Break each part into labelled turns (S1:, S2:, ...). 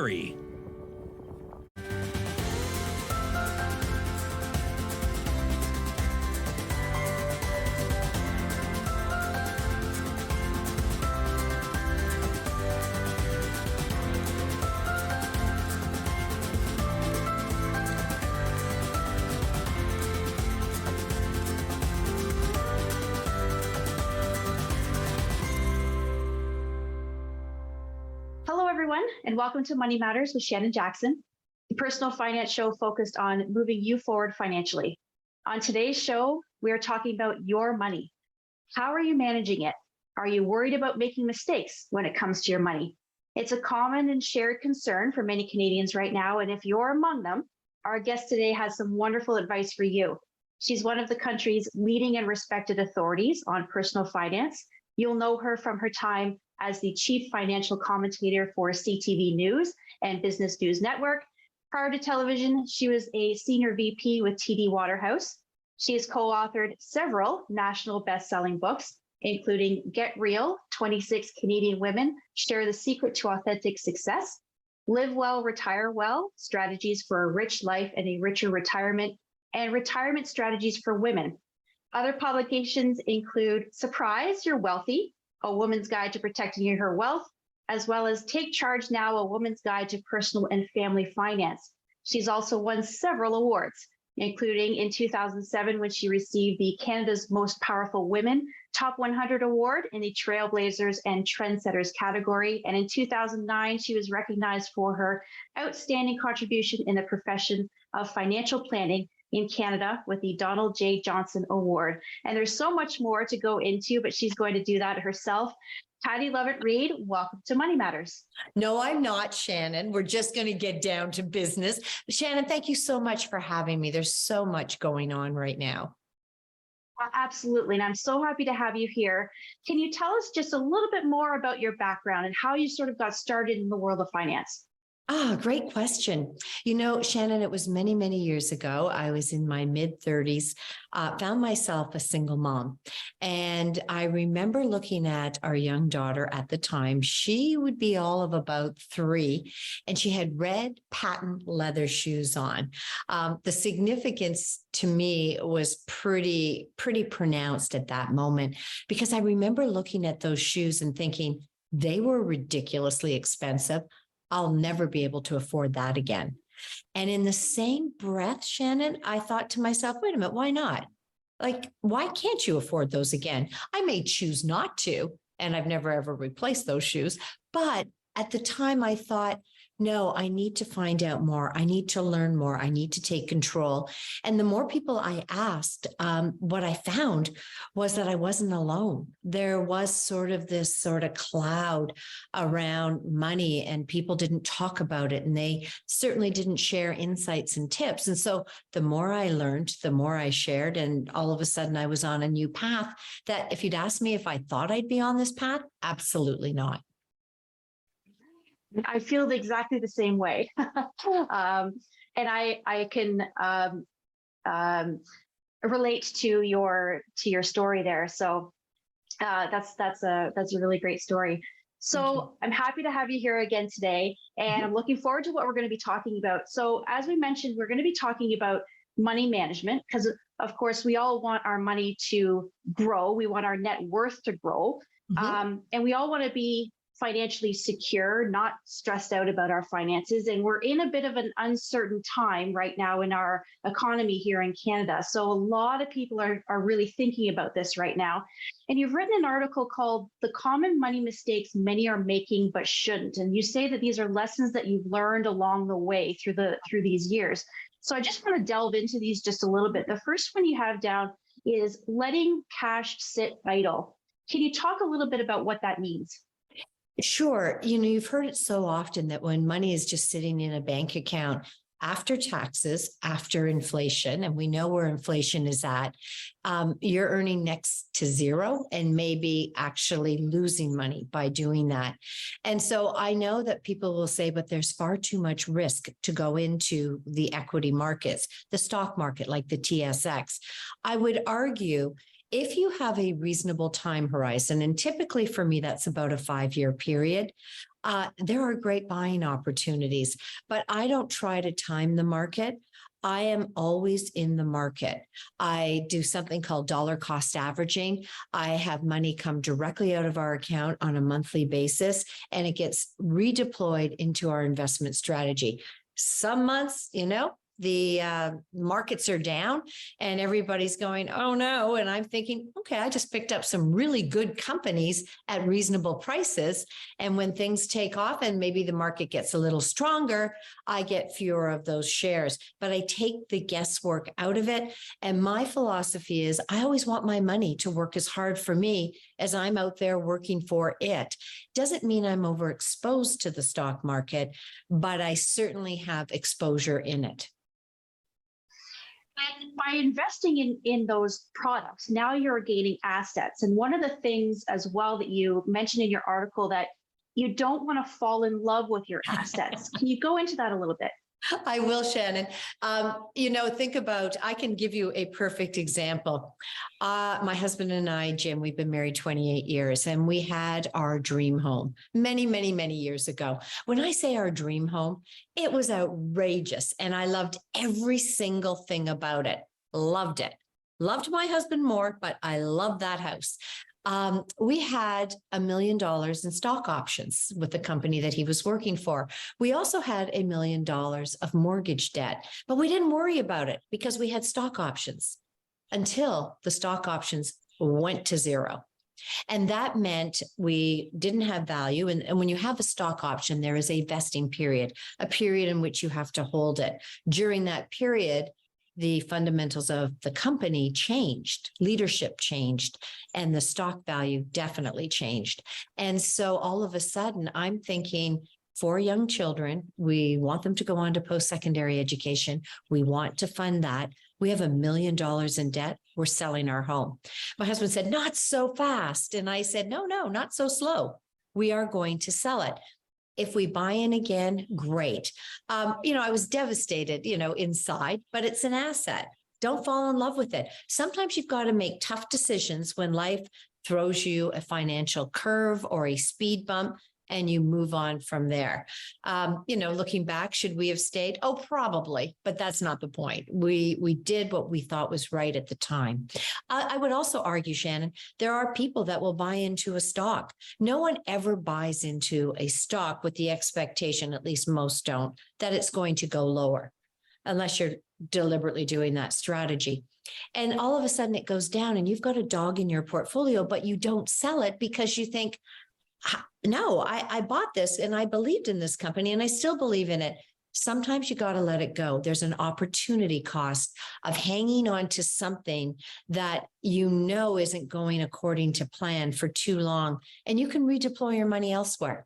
S1: Carey.
S2: Hello, everyone, and welcome to Money Matters with Shannon Jackson, the personal finance show focused on moving you forward financially. On today's show, we are talking about your money. How are you managing it? Are you worried about making mistakes when it comes to your money? It's a common and shared concern for many Canadians right now, and if you're among them, our guest today has some wonderful advice for you. She's one of the country's leading and respected authorities on personal finance. You'll know her from her time as the chief financial commentator for CTV News and Business News Network. Prior to television, she was a senior VP with TD Waterhouse. She has co-authored several national best-selling books, including Get Real, 26 Canadian Women Share the Secret to Authentic Success, Live Well, Retire Well, Strategies for a Rich Life and a Richer Retirement, and Retirement Strategies for Women. Other publications include Surprise, You're Wealthy, A Woman's Guide to Protecting Her Wealth, as well as Take Charge Now, A Woman's Guide to Personal and Family Finance. She's also won several awards, including in 2007 when she received the Canada's Most Powerful Women Top 100 Award in the Trailblazers and Trendsetters category. And in 2009, she was recognized for her outstanding contribution in the profession of financial planning in Canada with the Donald J. Johnson Award. And there's so much more to go into, but she's going to do that herself. Pattie Lovett-Reid, welcome to Money Matters.
S3: No, I'm not, Shannon. We're just going to get down to business. Shannon, thank you so much for having me. There's so much going on right now.
S2: Absolutely. And I'm so happy to have you here. Can you tell us just a little bit more about your background and how you sort of got started in the world of finance?
S3: Great question. You know, Shannon, it was many, many years ago. I was in my mid-30s, found myself a single mom. And I remember looking at our young daughter at the time. She would be all of about 3, and she had red patent leather shoes on. The significance to me was pretty pronounced at that moment, because I remember looking at those shoes and thinking they were ridiculously expensive. I'll never be able to afford that again. And in the same breath, Shannon, I thought to myself, wait a minute, why not? Like, why can't you afford those again? I may choose not to, and I've never ever replaced those shoes. But at the time I thought, no, I need to find out more. I need to learn more. I need to take control. And the more people I asked, what I found was that I wasn't alone. There was sort of this sort of cloud around money, and people didn't talk about it, and they certainly didn't share insights and tips. And so the more I learned, the more I shared, and all of a sudden I was on a new path that if you'd asked me if I thought I'd be on this path, absolutely not.
S2: I feel exactly the same way. And I can relate to your story there. So that's a really great story. So I'm happy to have you here again today, and I'm looking forward to what we're going to be talking about. So as we mentioned, we're going to be talking about money management, because of course we all want our money to grow. We want our net worth to grow, and we all want to be financially secure, not stressed out about our finances. And we're in a bit of an uncertain time right now in our economy here in Canada. So a lot of people are really thinking about this right now. And you've written an article called The Common Money Mistakes Many Are Making But Shouldn't. And you say that these are lessons that you've learned along the way through these years. So I just want to delve into these just a little bit. The first one you have down is letting cash sit idle. Can you talk a little bit about what that means?
S3: Sure. You know, you've heard it so often that when money is just sitting in a bank account after taxes, after inflation, and we know where inflation is at, you're earning next to zero and maybe actually losing money by doing that. And so I know that people will say, but there's far too much risk to go into the equity markets, the stock market, like the TSX. I would argue, if you have a reasonable time horizon, and typically for me, that's about a 5-year period, there are great buying opportunities, but I don't try to time the market. I am always in the market. I do something called dollar cost averaging. I have money come directly out of our account on a monthly basis, and it gets redeployed into our investment strategy. Some months, the markets are down and everybody's going, oh no. And I'm thinking, okay, I just picked up some really good companies at reasonable prices. And when things take off and maybe the market gets a little stronger, I get fewer of those shares, but I take the guesswork out of it. And my philosophy is I always want my money to work as hard for me as I'm out there working for it. Doesn't mean I'm overexposed to the stock market, but I certainly have exposure in it.
S2: And by investing in those products, now you're gaining assets. And one of the things as well that you mentioned in your article that you don't want to fall in love with your assets. Can you go into that a little bit?
S3: I will, Shannon. Think about, I can give you a perfect example. My husband and I, Jim, we've been married 28 years and we had our dream home many, many, many years ago. When I say our dream home, it was outrageous and I loved every single thing about it. Loved it. Loved my husband more, but I loved that house. We had $1 million in stock options with the company that he was working for. We also had $1 million of mortgage debt, but we didn't worry about it because we had stock options until the stock options went to zero. And that meant we didn't have value. And when you have a stock option, there is a vesting period, a period in which you have to hold it. During that period, the fundamentals of the company changed, leadership changed, and the stock value definitely changed. And so all of a sudden, I'm thinking, for young children, we want them to go on to post-secondary education. We want to fund that. We have $1 million in debt. We're selling our home. My husband said, not so fast. And I said, no, not so slow. We are going to sell it. If we buy in again, great. I was devastated, inside, but it's an asset. Don't fall in love with it. Sometimes you've got to make tough decisions when life throws you a financial curve or a speed bump and you move on from there. Looking back, should we have stayed? Oh, probably, but that's not the point. We did what we thought was right at the time. I would also argue, Shannon, there are people that will buy into a stock. No one ever buys into a stock with the expectation, at least most don't, that it's going to go lower, unless you're deliberately doing that strategy. And all of a sudden it goes down and you've got a dog in your portfolio, but you don't sell it because you think, no, I bought this and I believed in this company and I still believe in it. Sometimes you got to let it go. There's an opportunity cost of hanging on to something that isn't going according to plan for too long, and you can redeploy your money elsewhere.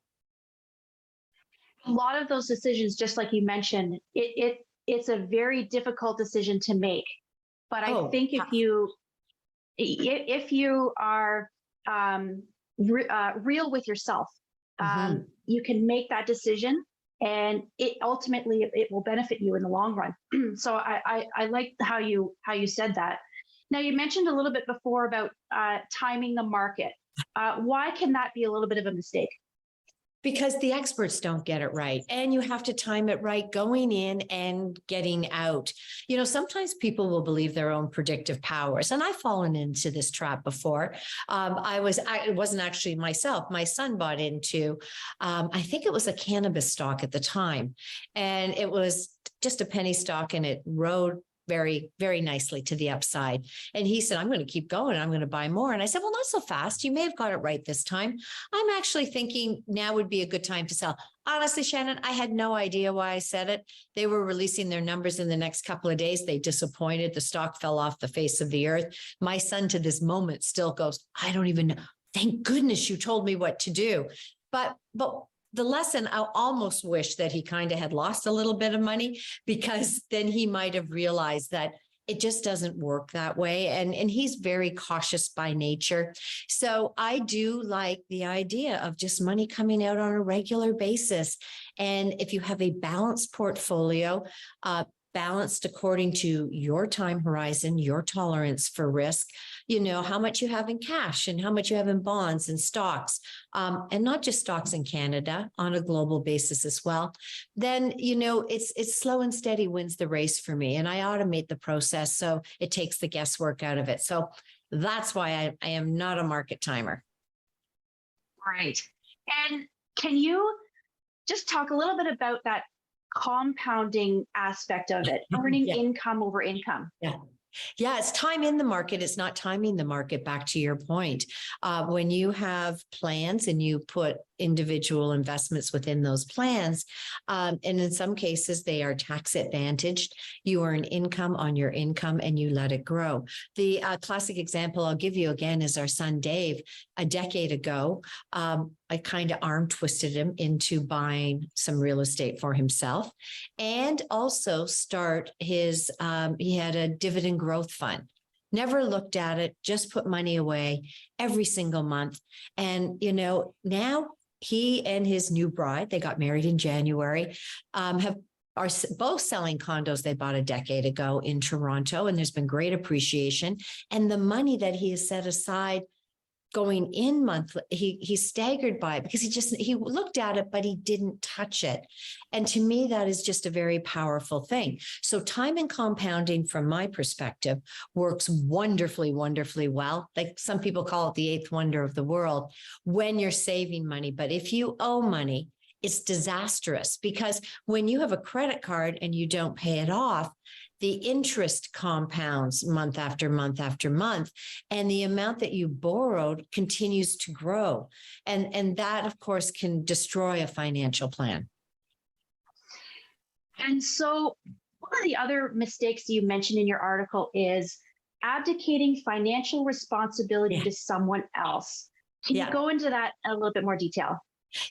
S2: A lot of those decisions, just like you mentioned, it's a very difficult decision to make. But I think if you are real with yourself, you can make that decision, and it ultimately will benefit you in the long run. So I like how you said that. Now, you mentioned a little bit before about timing the market. Why can that be a little bit of a mistake?
S3: Because the experts don't get it right, and you have to time it right going in and getting out. Sometimes people will believe their own predictive powers, and I've fallen into this trap before. It wasn't actually myself. My son bought into, I think it was a cannabis stock at the time, and it was just a penny stock, and it rode very, very nicely to the upside. And he said, I'm going to keep going. I'm going to buy more. And I said, well, not so fast. You may have got it right this time. I'm actually thinking now would be a good time to sell. Honestly, Shannon, I had no idea why I said it. They were releasing their numbers in the next couple of days. They disappointed. The stock fell off the face of the earth. My son to this moment still goes, I don't even know. Thank goodness you told me what to do. But the lesson, I almost wish that he kind of had lost a little bit of money, because then he might have realized that it just doesn't work that way. And he's very cautious by nature. So I do like the idea of just money coming out on a regular basis. And if you have a balanced portfolio, balanced according to your time horizon, your tolerance for risk, you know, how much you have in cash and how much you have in bonds and stocks, and not just stocks in Canada, on a global basis as well, then, you know, it's slow and steady wins the race for me. And I automate the process so it takes the guesswork out of it. So that's why I am not a market timer.
S2: Right. And can you just talk a little bit about that compounding aspect of it, earning
S3: Yeah.
S2: income over income?
S3: Yeah. Yeah, it's time in the market. It's not timing the market, back to your point. When you have plans and you put individual investments within those plans, and in some cases they are tax advantaged, you earn income on your income and you let it grow. The classic example I'll give you again is our son, Dave. A decade ago, I kind of arm twisted him into buying some real estate for himself and also start his, he had a dividend growth fund. Never looked at it, just put money away every single month. And, you know, now he and his new bride, they got married in January, are both selling condos they bought a decade ago in Toronto. And there's been great appreciation. And the money that he has set aside going in monthly, he staggered by it because he looked at it, but he didn't touch it. And to me, that is just a very powerful thing. So time and compounding, from my perspective, works wonderfully, wonderfully well. Like some people call it the eighth wonder of the world when you're saving money. But if you owe money, it's disastrous, because when you have a credit card and you don't pay it off, the interest compounds month after month after month, and the amount that you borrowed continues to grow. And that, of course, can destroy a financial plan.
S2: And so one of the other mistakes you mentioned in your article is abdicating financial responsibility to someone else. Can you go into that in a little bit more detail?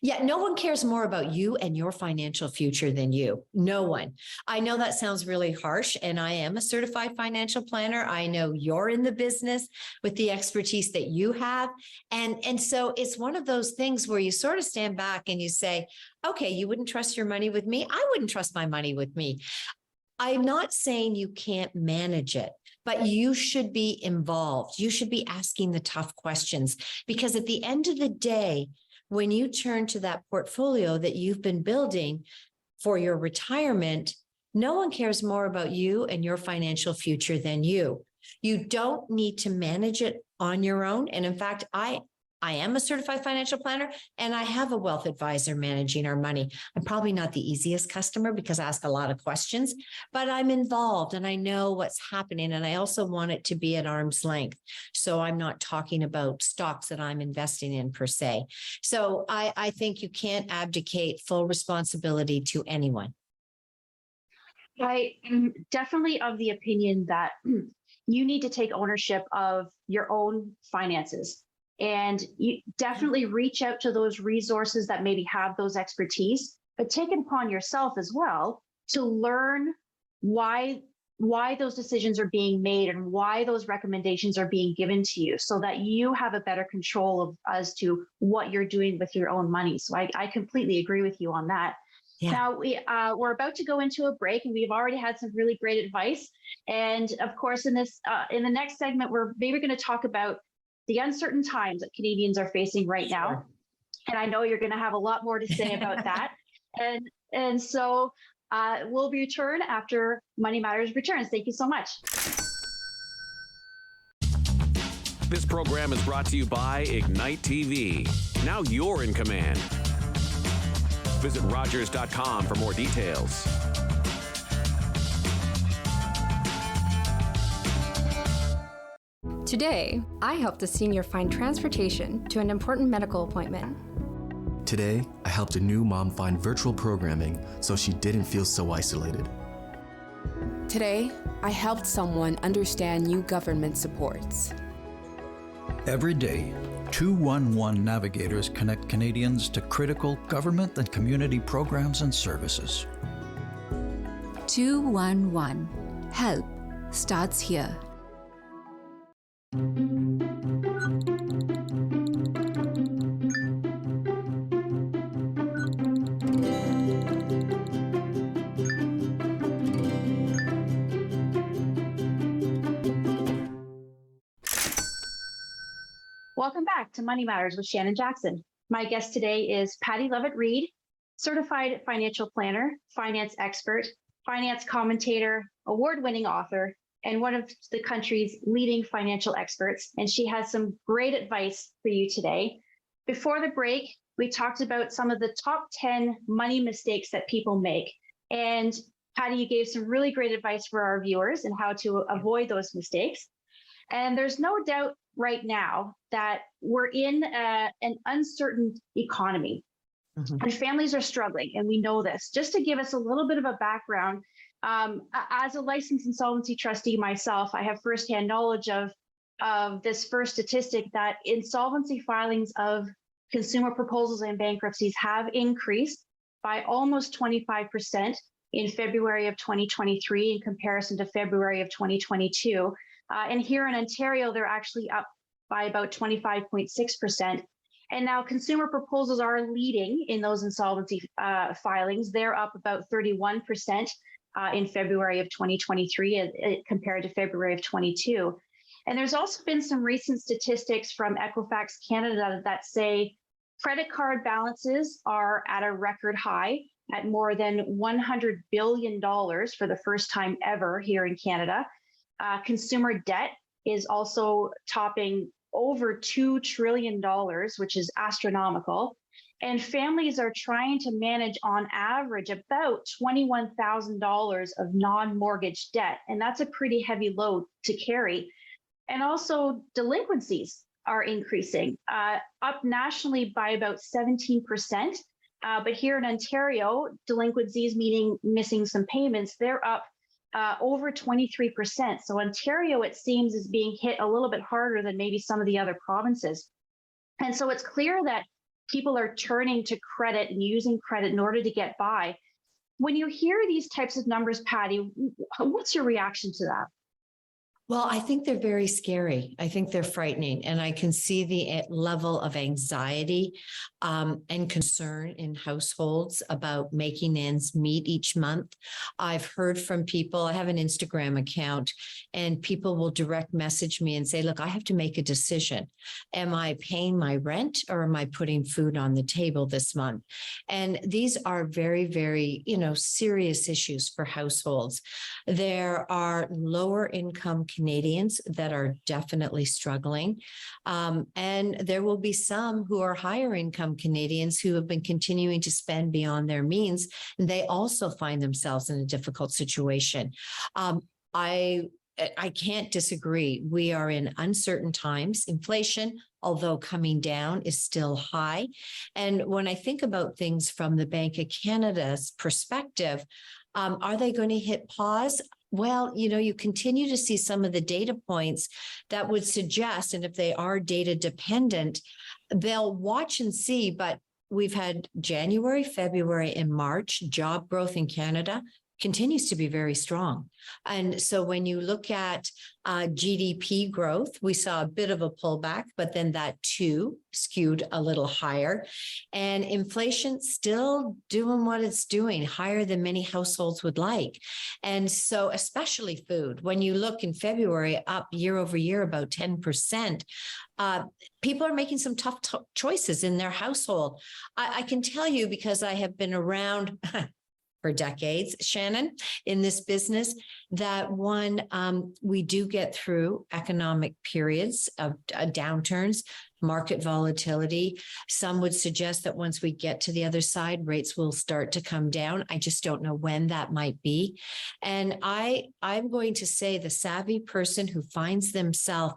S3: Yeah, no one cares more about you and your financial future than you. No one. I know that sounds really harsh, and I am a certified financial planner. I know you're in the business with the expertise that you have. And so it's one of those things where you sort of stand back and you say, okay, you wouldn't trust your money with me. I wouldn't trust my money with me. I'm not saying you can't manage it, but you should be involved. You should be asking the tough questions, because at the end of the day, when you turn to that portfolio that you've been building for your retirement, no one cares more about you and your financial future than you. You don't need to manage it on your own. And in fact, I am a certified financial planner, and I have a wealth advisor managing our money. I'm probably not the easiest customer because I ask a lot of questions, but I'm involved and I know what's happening. And I also want it to be at arm's length. So I'm not talking about stocks that I'm investing in per se. So I think you can't abdicate full responsibility to anyone.
S2: I am definitely of the opinion that you need to take ownership of your own finances. And you definitely reach out to those resources that maybe have those expertise, but take it upon yourself as well to learn why those decisions are being made and why those recommendations are being given to you, so that you have a better control as to what you're doing with your own money. So I completely agree with you on that. Yeah. Now we're about to go into a break, and we've already had some really great advice. And of course, in the next segment, we're maybe going to talk about the uncertain times that Canadians are facing right now. And I know you're going to have a lot more to say about that. And so we'll return after Money Matters returns. Thank you so much.
S1: This program is brought to you by Ignite TV. Now you're in command. Visit Rogers.com for more details.
S4: Today, I helped a senior find transportation to an important medical appointment.
S5: Today, I helped a new mom find virtual programming so she didn't feel so isolated.
S6: Today, I helped someone understand new government supports.
S7: Every day, 211 navigators connect Canadians to critical government and community programs and services.
S8: 211. Help starts here.
S2: Welcome back to Money Matters with Shannon Jackson. My guest today is Pattie Lovett-Reid, certified financial planner, finance expert, finance commentator, award-winning author, and one of the country's leading financial experts. And she has some great advice for you today. Before the break, we talked about some of the top 10 money mistakes that people make. And Pattie, you gave some really great advice for our viewers and how to avoid those mistakes. And there's no doubt right now that we're in an uncertain economy. And families are struggling, and we know this. Just to give us a little bit of a background, as a licensed insolvency trustee myself, I have firsthand knowledge of this first statistic that insolvency filings of consumer proposals and bankruptcies have increased by almost 25% in February of 2023 in comparison to February of 2022. And here in Ontario, they're actually up by about 25.6%. And now consumer proposals are leading in those insolvency filings. They're up about 31% in February of 2023 compared to February of 22. And there's also been some recent statistics from Equifax Canada that say credit card balances are at a record high at more than $100 billion for the first time ever here in Canada. Consumer debt is also topping over $2 trillion, which is astronomical. And families are trying to manage on average about $21,000 of non-mortgage debt. And that's a pretty heavy load to carry. And also delinquencies are increasing, up nationally by about 17%. But here in Ontario, delinquencies, meaning missing some payments, they're up over 23%. So Ontario, it seems, is being hit a little bit harder than maybe some of the other provinces. And so it's clear that people are turning to credit and using credit in order to get by. When you hear these types of numbers, Pattie, what's your reaction to that?
S3: Well, I think they're very scary. I think they're frightening. And I can see the level of anxiety and concern in households about making ends meet each month. I've heard from people, I have an Instagram account, and people will direct message me and say, look, I have to make a decision. Am I paying my rent or am I putting food on the table this month? And these are very, very, serious issues for households. There are lower income Canadians that are definitely struggling. And there will be some who are higher income Canadians who have been continuing to spend beyond their means. And they also find themselves in a difficult situation. I can't disagree. We are in uncertain times. Inflation, although coming down, is still high. And when I think about things from the Bank of Canada's perspective, are they going to hit pause? Well, you continue to see some of the data points that would suggest, and if they are data dependent, they'll watch and see. But we've had January, February, and March job growth in Canada continues to be very strong. And so when you look at GDP growth, we saw a bit of a pullback, but then that too skewed a little higher. And inflation still doing what it's doing, higher than many households would like. And so especially food, when you look in February, up year over year about 10%, people are making some tough choices in their household. I can tell you, because I have been around for decades, Shannon, in this business, that we do get through economic periods of downturns, market volatility. Some would suggest that once we get to the other side, rates will start to come down. I just don't know when that might be. And I'm going to say the savvy person who finds themselves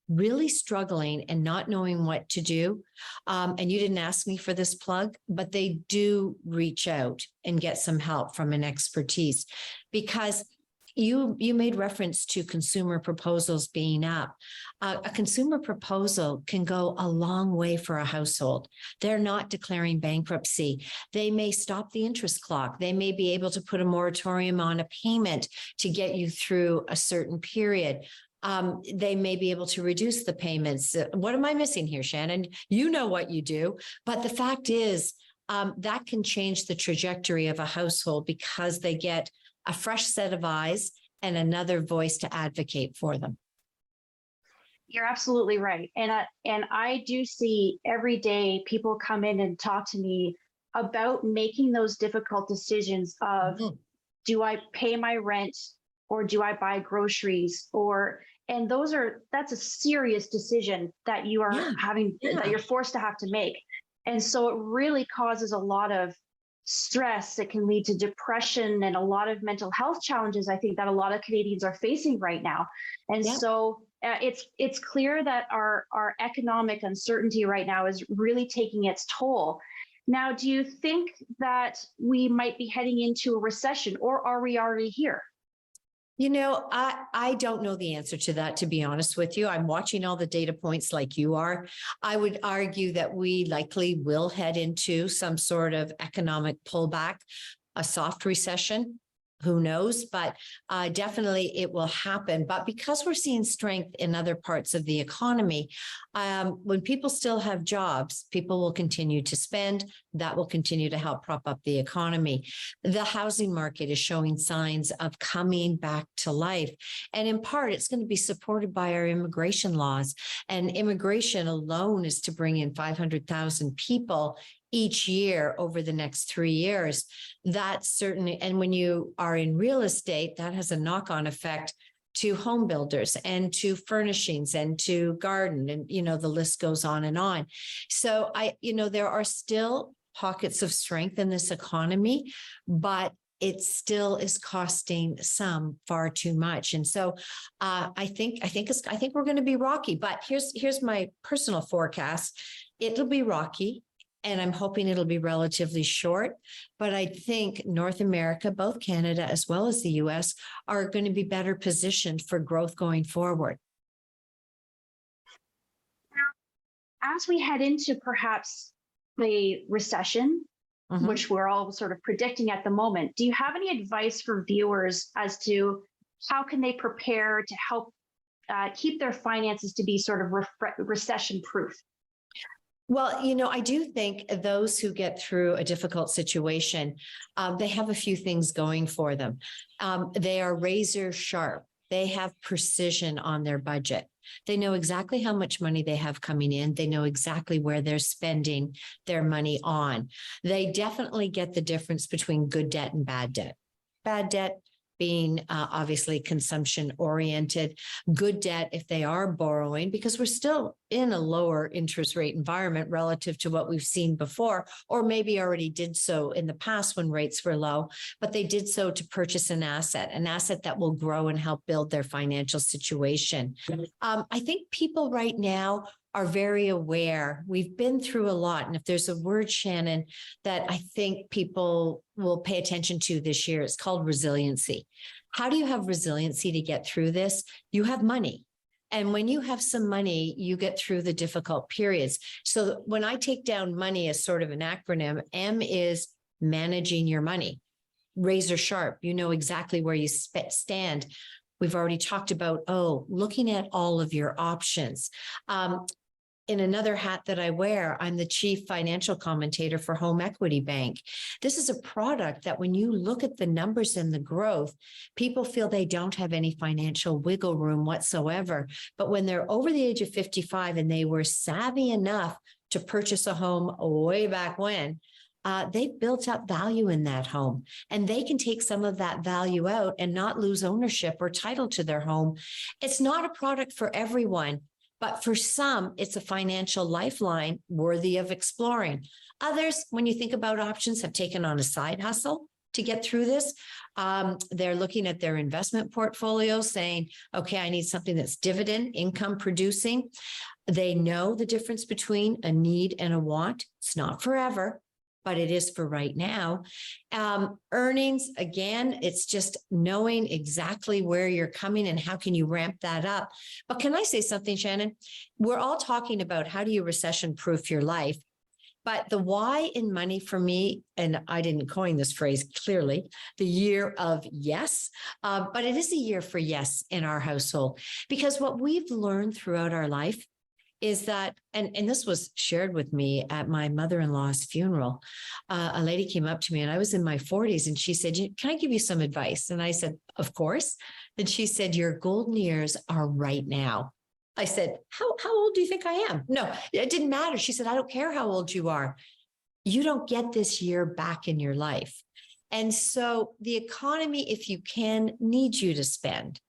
S3: really struggling and not knowing what to do. And you didn't ask me for this plug, but they do reach out and get some help from an expertise, because you made reference to consumer proposals being up. A consumer proposal can go a long way for a household. They're not declaring bankruptcy. They may stop the interest clock. They may be able to put a moratorium on a payment to get you through a certain period. They may be able to reduce the payments. What am I missing here, Shannon? You know what you do. But the fact is, that can change the trajectory of a household because they get a fresh set of eyes and another voice to advocate for them.
S2: You're absolutely right. And I do see every day people come in and talk to me about making those difficult decisions of,
S3: Mhm.
S2: do I pay my rent or do I buy groceries? And that's a serious decision that you are
S3: Yeah,
S2: having, that
S3: yeah.
S2: you're forced to have to make. And so it really causes a lot of stress. It can lead to depression and a lot of mental health challenges, I think, that a lot of Canadians are facing right now. And
S3: Yeah.
S2: so it's clear that our economic uncertainty right now is really taking its toll. Now, do you think that we might be heading into a recession, or are we already here?
S3: I don't know the answer to that, to be honest with you. I'm watching all the data points like you are. I would argue that we likely will head into some sort of economic pullback, a soft recession. Who knows? But definitely it will happen. But because we're seeing strength in other parts of the economy, when people still have jobs, people will continue to spend. That will continue to help prop up the economy. The housing market is showing signs of coming back to life. And in part, it's going to be supported by our immigration laws. And immigration alone is to bring in 500,000 people each year over the next 3 years. That's certainly, and when you are in real estate, that has a knock-on effect to home builders and to furnishings and to garden. And, the list goes on and on. So there are still pockets of strength in this economy, but it still is costing some far too much. And so I think we're going to be rocky, but here's my personal forecast. It'll be rocky. And I'm hoping it'll be relatively short. But I think North America, both Canada as well as the US, are going to be better positioned for growth going forward.
S2: As we head into perhaps the recession, which we're all sort of predicting at the moment, do you have any advice for viewers as to how can they prepare to help keep their finances to be sort of recession proof?
S3: Well, I do think those who get through a difficult situation, they have a few things going for them. They are razor sharp. They have precision on their budget. They know exactly how much money they have coming in. They know exactly where they're spending their money on. They definitely get the difference between good debt and bad debt. Bad debt being obviously consumption oriented, good debt if they are borrowing, because we're still in a lower interest rate environment relative to what we've seen before, or maybe already did so in the past when rates were low, but they did so to purchase an asset that will grow and help build their financial situation. I think people right now are very aware. We've been through a lot. And if there's a word, Shannon, that I think people will pay attention to this year, it's called resiliency. How do you have resiliency to get through this? You have money. And when you have some money, you get through the difficult periods. So when I take down money as sort of an acronym, M is managing your money. Razor sharp, you know exactly where you stand. We've already talked about, looking at all of your options. In another hat that I wear, I'm the chief financial commentator for Home Equity Bank. This is a product that when you look at the numbers and the growth, people feel they don't have any financial wiggle room whatsoever. But when they're over the age of 55 and they were savvy enough to purchase a home way back when, they've built up value in that home, and they can take some of that value out and not lose ownership or title to their home. It's not a product for everyone. But for some, it's a financial lifeline worthy of exploring. Others, when you think about options, have taken on a side hustle to get through this. They're looking at their investment portfolio saying, okay, I need something that's dividend income producing. They know the difference between a need and a want. It's not forever, but it is for right now. Earnings, again, it's just knowing exactly where you're coming and how can you ramp that up. But can I say something, Shannon? We're all talking about how do you recession-proof your life, but the why in money for me, and I didn't coin this phrase clearly, the year of yes, but it is a year for yes in our household, because what we've learned throughout our life is that, and this was shared with me at my mother-in-law's funeral. A lady came up to me and I was in my 40s and she said, can I give you some advice? And I said, of course. And she said, your golden years are right now. I said, how old do you think I am? No, it didn't matter. She said, I don't care how old you are. You don't get this year back in your life. And so the economy, if you can, needs you to spend.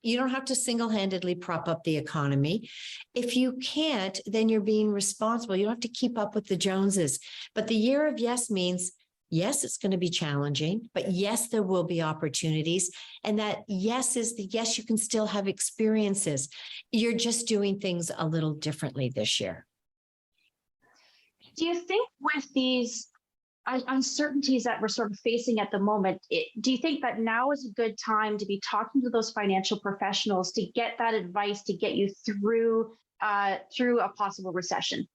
S3: You don't have to single-handedly prop up the economy. If you can't, then you're being responsible. You don't have to keep up with the Joneses. But the year of yes means, yes, it's going to be challenging, but yes, there will be opportunities. And that yes is the yes, you can still have experiences. You're just doing things a little differently this year.
S2: Do you think with these uncertainties that we're sort of facing at the moment, do you think that now is a good time to be talking to those financial professionals to get that advice to get you through a possible recession?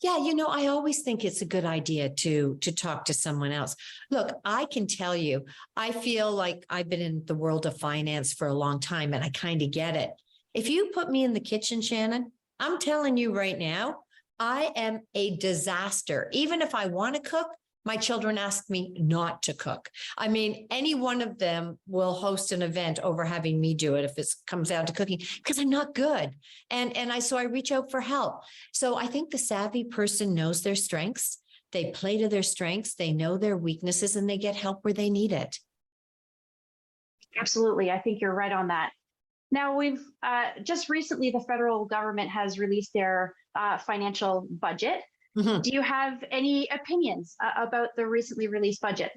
S3: Yeah, I always think it's a good idea to talk to someone else. Look, I can tell you, I feel like I've been in the world of finance for a long time and I kind of get it. If you put me in the kitchen, Shannon, I'm telling you right now, I am a disaster. Even if I want to cook, my children ask me not to cook. I mean, any one of them will host an event over having me do it if it comes down to cooking, because I'm not good. So I reach out for help. So I think the savvy person knows their strengths. They play to their strengths. They know their weaknesses and they get help where they need it.
S2: Absolutely. I think you're right on that. Now, we've just recently, the federal government has released their financial budget. Mm-hmm. Do you have any opinions about the recently released budget?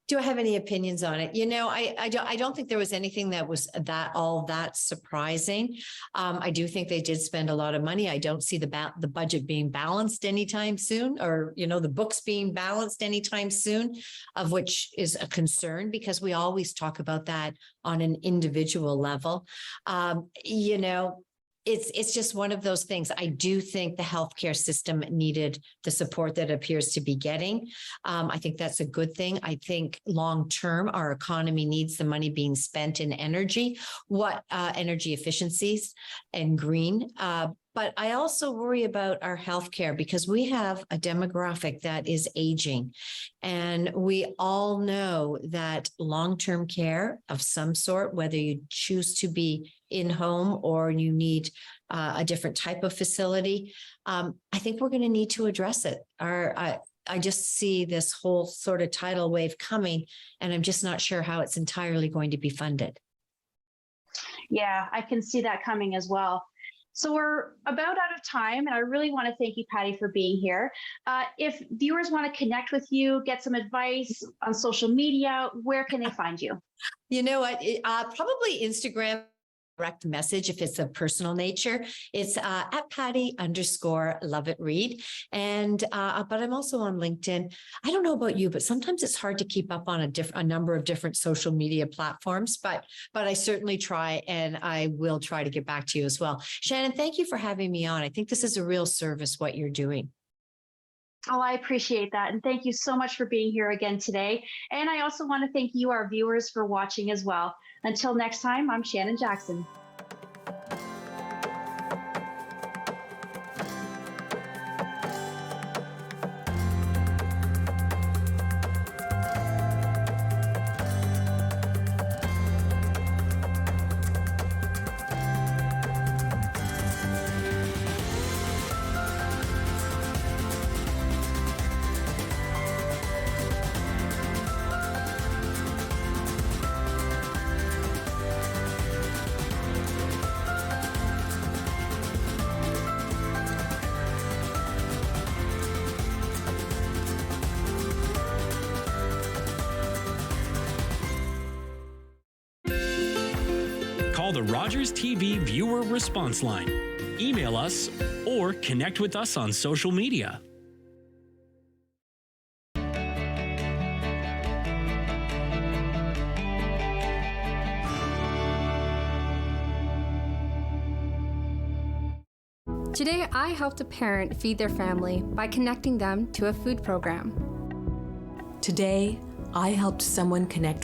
S3: Do I have any opinions on it? I don't think there was anything that was that surprising. I do think they did spend a lot of money. I don't see the budget being balanced anytime soon, or the books being balanced anytime soon, of which is a concern because we always talk about that on an individual level. It's just one of those things. I do think the healthcare system needed the support that it appears to be getting. I think that's a good thing. I think long term, our economy needs the money being spent in energy, energy efficiencies and green. But I also worry about our healthcare because we have a demographic that is aging. And we all know that long-term care of some sort, whether you choose to be in home or you need a different type of facility, I think we're going to need to address it. I just see this whole sort of tidal wave coming, and I'm just not sure how it's entirely going to be funded.
S2: Yeah, I can see that coming as well. So we're about out of time, and I really want to thank you, Pattie, for being here. If viewers want to connect with you, get some advice on social media, where can they find you?
S3: You know what? Probably Instagram. Direct message if it's of personal nature. It's at Pattie_Lovett-Reid. And but I'm also on LinkedIn. I don't know about you, but sometimes it's hard to keep up on a number of different social media platforms, but I certainly try, and I will try to get back to you as well. Shannon, thank you for having me on. I think this is a real service, what you're doing.
S2: Oh, I appreciate that. And thank you so much for being here again today. And I also want to thank you, our viewers, for watching as well. Until next time, I'm Shannon Jackson.
S9: Call the Rogers TV Viewer Response Line. Email us or connect with us on social media.
S4: Today, I helped a parent feed their family by connecting them to a food program.
S10: Today, I helped someone connect